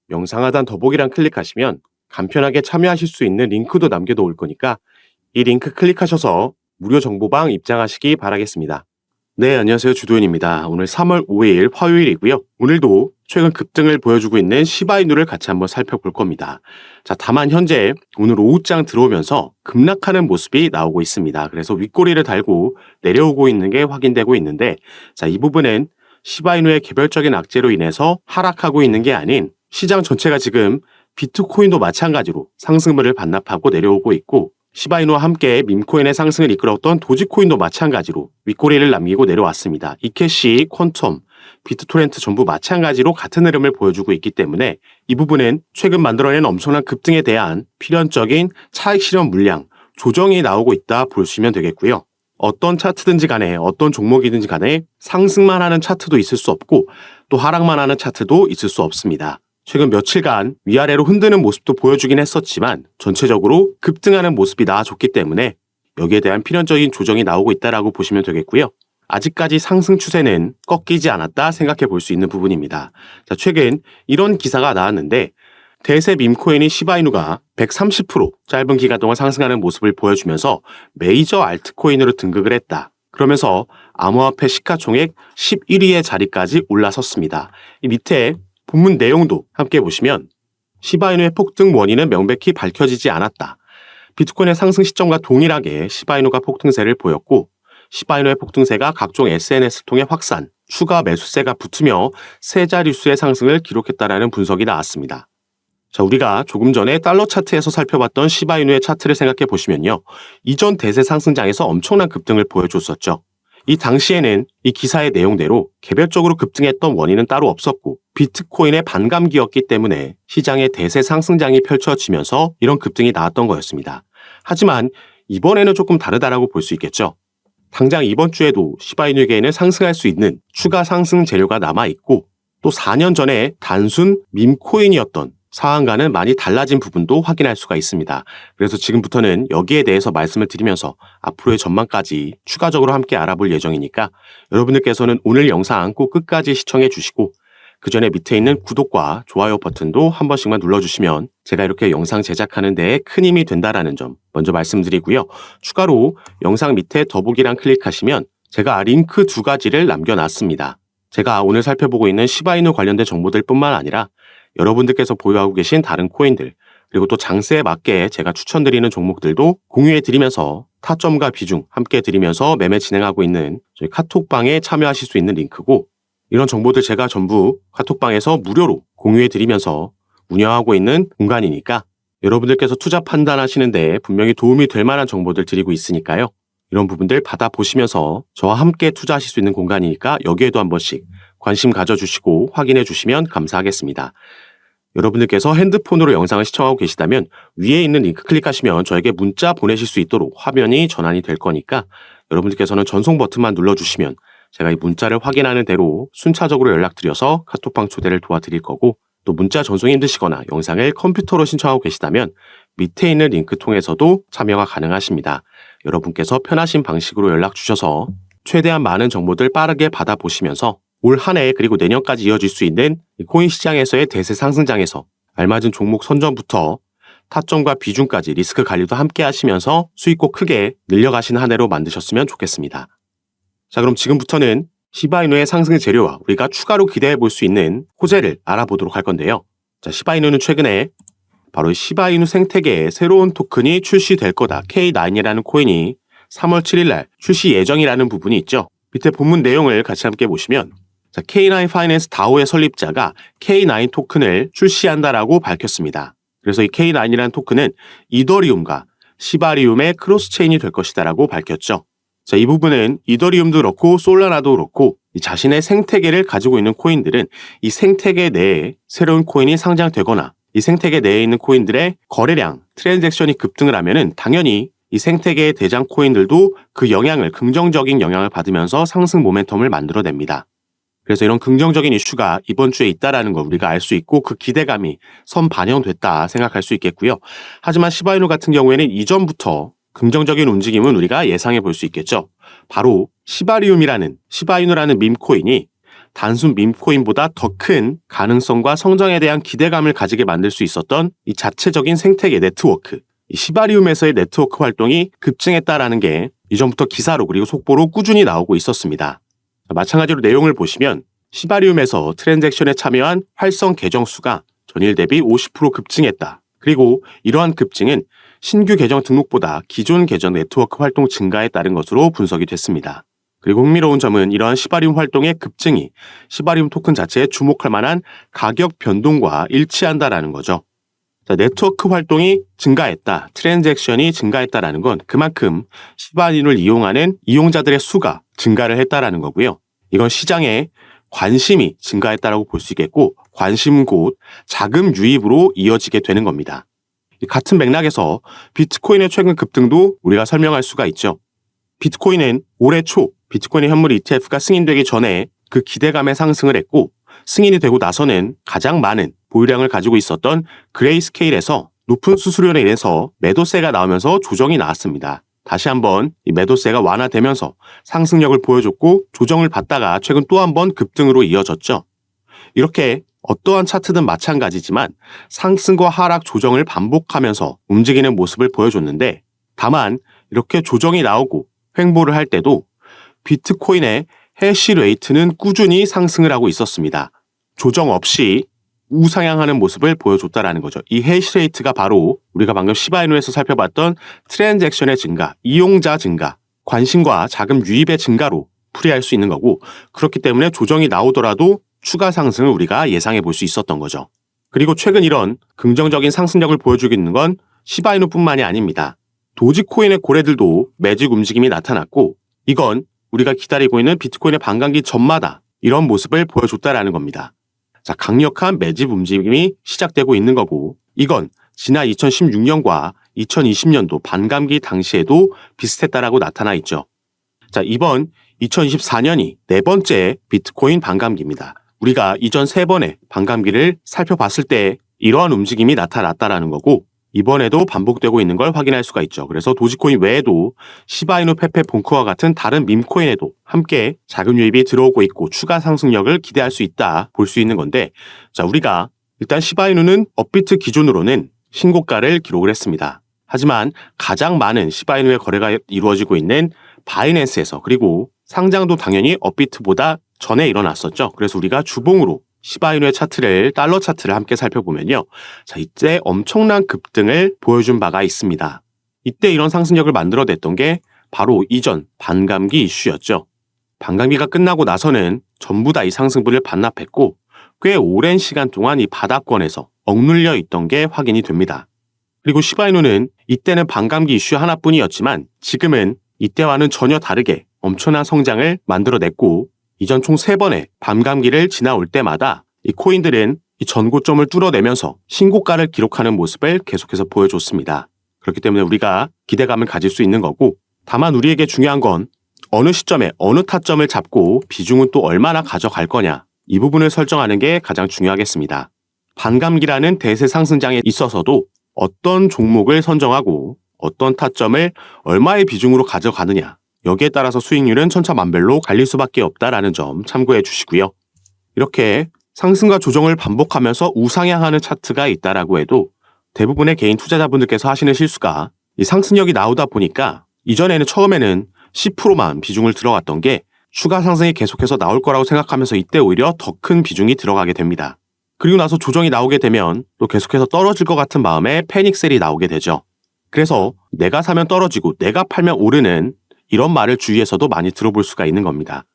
영상 하단 더보기란 클릭하시면 간편하게 참여하실 수 있는 링크도 남겨놓을 거니까 이 링크 클릭하셔서 무료 정보방 입장하시기 바라겠습니다. 네, 안녕하세요. 주도현입니다. 오늘 3월 5일 화요일이고요. 오늘도 최근 급등을 보여주고 있는 시바이누를 같이 한번 살펴볼 겁니다. 자, 다만 현재 오늘 오후장 들어오면서 급락하는 모습이 나오고 있습니다. 그래서 윗꼬리를 달고 내려오고 있는 게 확인되고 있는데, 자, 이 부분은 시바이누의 개별적인 악재로 인해서 하락하고 있는 게 아닌 시장 전체가 지금 비트코인도 마찬가지로 상승물을 반납하고 내려오고 있고, 시바이누와 함께 밈코인의 상승을 이끌었던 도지코인도 마찬가지로 윗꼬리를 남기고 내려왔습니다. 이캐시, 퀀텀, 비트토렌트 전부 마찬가지로 같은 흐름을 보여주고 있기 때문에 이 부분은 최근 만들어낸 엄청난 급등에 대한 필연적인 차익 실현 물량, 조정이 나오고 있다 보시면 되겠고요. 어떤 차트든지 간에 어떤 종목이든지 간에 상승만 하는 차트도 있을 수 없고 또 하락만 하는 차트도 있을 수 없습니다. 최근 며칠간 위아래로 흔드는 모습도 보여주긴 했었지만 전체적으로 급등하는 모습이 나와줬기 때문에 여기에 대한 필연적인 조정이 나오고 있다고 보시면 되겠고요. 아직까지 상승 추세는 꺾이지 않았다 생각해 볼 수 있는 부분입니다. 자, 최근 이런 기사가 나왔는데 대세 밈코인인 시바이누가 130% 짧은 기간 동안 상승하는 모습을 보여주면서 메이저 알트코인으로 등극을 했다. 그러면서 암호화폐 시가총액 11위의 자리까지 올라섰습니다. 이 밑에 본문 내용도 함께 보시면 시바이누의 폭등 원인은 명백히 밝혀지지 않았다. 비트코인의 상승 시점과 동일하게 시바이누가 폭등세를 보였고 시바이누의 폭등세가 각종 SNS를 통해 확산, 추가 매수세가 붙으며 세 자릿수의 상승을 기록했다라는 분석이 나왔습니다. 자, 우리가 조금 전에 달러 차트에서 살펴봤던 시바이누의 차트를 생각해 보시면요. 이전 대세 상승장에서 엄청난 급등을 보여줬었죠. 이 당시에는 이 기사의 내용대로 개별적으로 급등했던 원인은 따로 없었고 비트코인의 반감기였기 때문에 시장의 대세 상승장이 펼쳐지면서 이런 급등이 나왔던 거였습니다. 하지만 이번에는 조금 다르다라고 볼 수 있겠죠. 당장 이번 주에도 시바이누에게는 상승할 수 있는 추가 상승 재료가 남아있고 또 4년 전에 단순 밈코인이었던 상황과는 많이 달라진 부분도 확인할 수가 있습니다. 그래서 지금부터는 여기에 대해서 말씀을 드리면서 앞으로의 전망까지 추가적으로 함께 알아볼 예정이니까 여러분들께서는 오늘 영상 꼭 끝까지 시청해 주시고 그 전에 밑에 있는 구독과 좋아요 버튼도 한 번씩만 눌러주시면 제가 이렇게 영상 제작하는 데에 큰 힘이 된다라는 점 먼저 말씀드리고요. 추가로 영상 밑에 더보기란 클릭하시면 제가 링크 2가지를 남겨놨습니다. 제가 오늘 살펴보고 있는 시바이누 관련된 정보들 뿐만 아니라 여러분들께서 보유하고 계신 다른 코인들 그리고 또 장세에 맞게 제가 추천드리는 종목들도 공유해 드리면서 타점과 비중 함께 드리면서 매매 진행하고 있는 저희 카톡방에 참여하실 수 있는 링크고 이런 정보들 제가 전부 카톡방에서 무료로 공유해 드리면서 운영하고 있는 공간이니까 여러분들께서 투자 판단하시는 데 분명히 도움이 될 만한 정보들 드리고 있으니까요. 이런 부분들 받아보시면서 저와 함께 투자하실 수 있는 공간이니까 여기에도 한 번씩 관심 가져주시고 확인해 주시면 감사하겠습니다. 여러분들께서 핸드폰으로 영상을 시청하고 계시다면 위에 있는 링크 클릭하시면 저에게 문자 보내실 수 있도록 화면이 전환이 될 거니까 여러분들께서는 전송 버튼만 눌러주시면 제가 이 문자를 확인하는 대로 순차적으로 연락드려서 카톡방 초대를 도와드릴 거고 또 문자 전송이 힘드시거나 영상을 컴퓨터로 신청하고 계시다면 밑에 있는 링크 통해서도 참여가 가능하십니다. 여러분께서 편하신 방식으로 연락 주셔서 최대한 많은 정보들 빠르게 받아보시면서 올 한 해 그리고 내년까지 이어질 수 있는 코인 시장에서의 대세 상승장에서 알맞은 종목 선점부터 타점과 비중까지 리스크 관리도 함께 하시면서 수익도 크게 늘려가시는 한 해로 만드셨으면 좋겠습니다. 자, 그럼 지금부터는 시바이누의 상승 재료와 우리가 추가로 기대해 볼 수 있는 호재를 알아보도록 할 건데요. 자, 시바이누는 최근에 바로 시바이누 생태계에 새로운 토큰이 출시될 거다. K9이라는 코인이 3월 7일 날 출시 예정이라는 부분이 있죠. 밑에 본문 내용을 같이 함께 보시면 자, K9 파이낸스 다오의 설립자가 K9 토큰을 출시한다라고 밝혔습니다. 그래서 이 K9이라는 토큰은 이더리움과 시바리움의 크로스체인이 될 것이다라고 밝혔죠. 자, 이 부분은 이더리움도 그렇고 솔라나도 그렇고 이 자신의 생태계를 가지고 있는 코인들은 이 생태계 내에 새로운 코인이 상장되거나 이 생태계 내에 있는 코인들의 거래량, 트랜잭션이 급등을 하면은 당연히 이 생태계의 대장 코인들도 그 영향을, 긍정적인 영향을 받으면서 상승 모멘텀을 만들어냅니다. 그래서 이런 긍정적인 이슈가 이번 주에 있다라는 걸 우리가 알 수 있고 그 기대감이 선반영됐다 생각할 수 있겠고요. 하지만 시바이누 같은 경우에는 이전부터 긍정적인 움직임은 우리가 예상해 볼 수 있겠죠. 바로 시바리움이라는 시바이누라는 밈코인이 단순 밈코인보다 더 큰 가능성과 성장에 대한 기대감을 가지게 만들 수 있었던 이 자체적인 생태계 네트워크, 이 시바리움에서의 네트워크 활동이 급증했다라는 게 이전부터 기사로 그리고 속보로 꾸준히 나오고 있었습니다. 마찬가지로 내용을 보시면 시바리움에서 트랜잭션에 참여한 활성 계정 수가 전일 대비 50% 급증했다. 그리고 이러한 급증은 신규 계정 등록보다 기존 계정 네트워크 활동 증가에 따른 것으로 분석이 됐습니다. 그리고 흥미로운 점은 이러한 시바리움 활동의 급증이 시바리움 토큰 자체에 주목할 만한 가격 변동과 일치한다라는 거죠. 자, 네트워크 활동이 증가했다, 트랜잭션이 증가했다라는 건 그만큼 시바리움을 이용하는 이용자들의 수가 증가를 했다라는 거고요. 이건 시장에 관심이 증가했다라고 볼 수 있겠고, 관심 곧 자금 유입으로 이어지게 되는 겁니다. 같은 맥락에서 비트코인의 최근 급등도 우리가 설명할 수가 있죠. 비트코인은 올해 초 비트코인의 현물 ETF가 승인되기 전에 그 기대감에 상승을 했고, 승인이 되고 나서는 가장 많은 보유량을 가지고 있었던 그레이스케일에서 높은 수수료로 인해서 매도세가 나오면서 조정이 나왔습니다. 다시 한번 이 매도세가 완화되면서 상승력을 보여줬고, 조정을 받다가 최근 또 한 번 급등으로 이어졌죠. 이렇게 어떠한 차트든 마찬가지지만 상승과 하락 조정을 반복하면서 움직이는 모습을 보여줬는데, 다만 이렇게 조정이 나오고 횡보를 할 때도 비트코인의 해시레이트는 꾸준히 상승을 하고 있었습니다. 조정 없이 우상향하는 모습을 보여줬다라는 거죠. 이 해시레이트가 바로 우리가 방금 시바이누에서 살펴봤던 트랜잭션의 증가, 이용자 증가, 관심과 자금 유입의 증가로 풀이할 수 있는 거고, 그렇기 때문에 조정이 나오더라도 추가 상승을 우리가 예상해 볼 수 있었던 거죠. 그리고 최근 이런 긍정적인 상승력을 보여주고 있는 건 시바이누뿐만이 아닙니다. 도지코인의 고래들도 매직 움직임이 나타났고, 이건 우리가 기다리고 있는 비트코인의 반감기 전마다 이런 모습을 보여줬다라는 겁니다. 자, 강력한 매집 움직임이 시작되고 있는 거고, 이건 지난 2016년과 2020년도 반감기 당시에도 비슷했다라고 나타나 있죠. 자, 이번 2024년이 네 번째 비트코인 반감기입니다. 우리가 이전 세 번의 반감기를 살펴봤을 때 이러한 움직임이 나타났다라는 거고, 이번에도 반복되고 있는 걸 확인할 수가 있죠. 그래서 도지코인 외에도 시바이누, 페페, 본크와 같은 다른 밈코인에도 함께 자금 유입이 들어오고 있고 추가 상승력을 기대할 수 있다 볼 수 있는 건데, 자, 우리가 일단 시바이누는 업비트 기준으로는 신고가를 기록을 했습니다. 하지만 가장 많은 시바이누의 거래가 이루어지고 있는 바이낸스에서, 그리고 상장도 당연히 업비트보다 전에 일어났었죠. 그래서 우리가 주봉으로 시바이누의 차트를, 달러 차트를 함께 살펴보면요. 자, 이때 엄청난 급등을 보여준 바가 있습니다. 이때 이런 상승력을 만들어냈던 게 바로 이전 반감기 이슈였죠. 반감기가 끝나고 나서는 전부 다 이 상승분을 반납했고, 꽤 오랜 시간 동안 이 바닥권에서 억눌려 있던 게 확인이 됩니다. 그리고 시바이누는 이때는 반감기 이슈 하나뿐이었지만 지금은 이때와는 전혀 다르게 엄청난 성장을 만들어냈고, 이전 총 3번의 반감기를 지나올 때마다 이 코인들은 이 전고점을 뚫어내면서 신고가를 기록하는 모습을 계속해서 보여줬습니다. 그렇기 때문에 우리가 기대감을 가질 수 있는 거고, 다만 우리에게 중요한 건 어느 시점에 어느 타점을 잡고 비중은 또 얼마나 가져갈 거냐, 이 부분을 설정하는 게 가장 중요하겠습니다. 반감기라는 대세 상승장에 있어서도 어떤 종목을 선정하고 어떤 타점을 얼마의 비중으로 가져가느냐, 여기에 따라서 수익률은 천차만별로 갈릴 수밖에 없다라는 점 참고해 주시고요. 이렇게 상승과 조정을 반복하면서 우상향하는 차트가 있다라고 해도 대부분의 개인 투자자분들께서 하시는 실수가, 이 상승력이 나오다 보니까 이전에는 처음에는 10%만 비중을 들어갔던 게 추가 상승이 계속해서 나올 거라고 생각하면서 이때 오히려 더 큰 비중이 들어가게 됩니다. 그리고 나서 조정이 나오게 되면 또 계속해서 떨어질 것 같은 마음에 패닉셀이 나오게 되죠. 그래서 내가 사면 떨어지고 내가 팔면 오르는 이런 말을 주위에서도 많이 들어볼 수가 있는 겁니다.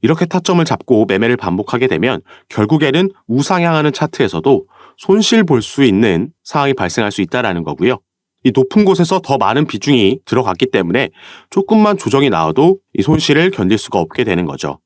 이렇게 타점을 잡고 매매를 반복하게 되면 결국에는 우상향하는 차트에서도 손실 볼 수 있는 상황이 발생할 수 있다는 거고요. 이 높은 곳에서 더 많은 비중이 들어갔기 때문에 조금만 조정이 나와도 이 손실을 견딜 수가 없게 되는 거죠.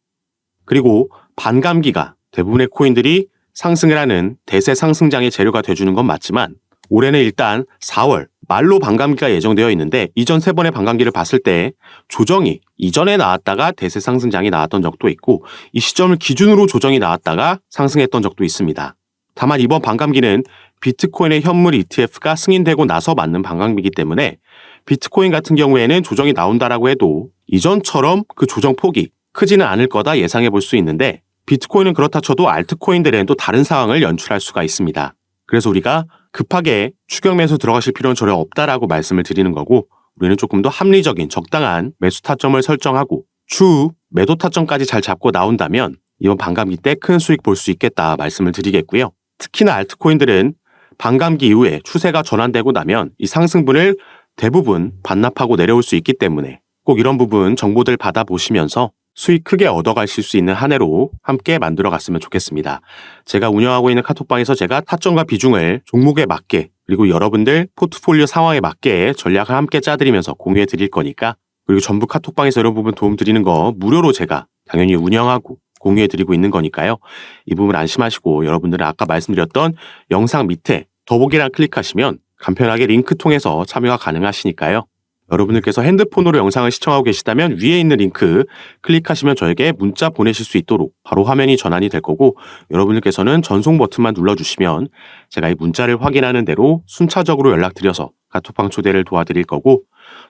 그리고 반감기가 대부분의 코인들이 상승을 하는 대세 상승장의 재료가 돼주는 건 맞지만, 올해는 일단 4월 말로 반감기가 예정되어 있는데 이전 3번의 반감기를 봤을 때 조정이 이전에 나왔다가 대세 상승장이 나왔던 적도 있고, 이 시점을 기준으로 조정이 나왔다가 상승했던 적도 있습니다. 다만 이번 반감기는 비트코인의 현물 ETF가 승인되고 나서 맞는 반감기이기 때문에 비트코인 같은 경우에는 조정이 나온다라고 해도 이전처럼 그 조정 폭이 크지는 않을 거다 예상해 볼 수 있는데, 비트코인은 그렇다 쳐도 알트코인들에는 또 다른 상황을 연출할 수가 있습니다. 그래서 우리가 급하게 추격 매수 들어가실 필요는 전혀 없다라고 말씀을 드리는 거고, 우리는 조금 더 합리적인 적당한 매수 타점을 설정하고 추후 매도 타점까지 잘 잡고 나온다면 이번 반감기 때 큰 수익 볼 수 있겠다 말씀을 드리겠고요. 특히나 알트코인들은 반감기 이후에 추세가 전환되고 나면 이 상승분을 대부분 반납하고 내려올 수 있기 때문에 꼭 이런 부분 정보들 받아보시면서 수익 크게 얻어가실 수 있는 한 해로 함께 만들어갔으면 좋겠습니다. 제가 운영하고 있는 카톡방에서 제가 타점과 비중을 종목에 맞게, 그리고 여러분들 포트폴리오 상황에 맞게 전략을 함께 짜드리면서 공유해 드릴 거니까, 그리고 전부 카톡방에서 이런 부분 도움 드리는 거 무료로 제가 당연히 운영하고 공유해 드리고 있는 거니까요. 이 부분 안심하시고 여러분들은 아까 말씀드렸던 영상 밑에 더보기란 클릭하시면 간편하게 링크 통해서 참여가 가능하시니까요. 여러분들께서 핸드폰으로 영상을 시청하고 계시다면 위에 있는 링크 클릭하시면 저에게 문자 보내실 수 있도록 바로 화면이 전환이 될 거고, 여러분들께서는 전송 버튼만 눌러주시면 제가 이 문자를 확인하는 대로 순차적으로 연락드려서 카톡방 초대를 도와드릴 거고,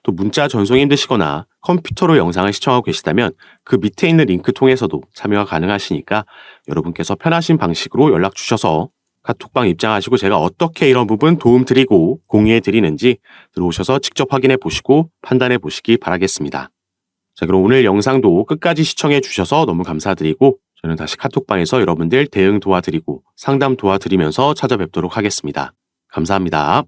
또 문자 전송이 힘드시거나 컴퓨터로 영상을 시청하고 계시다면 그 밑에 있는 링크 통해서도 참여가 가능하시니까 여러분께서 편하신 방식으로 연락 주셔서 카톡방 입장하시고 제가 어떻게 이런 부분 도움 드리고 공유해 드리는지 들어오셔서 직접 확인해 보시고 판단해 보시기 바라겠습니다. 자, 그럼 오늘 영상도 끝까지 시청해 주셔서 너무 감사드리고, 저는 다시 카톡방에서 여러분들 대응 도와드리고 상담 도와드리면서 찾아뵙도록 하겠습니다. 감사합니다.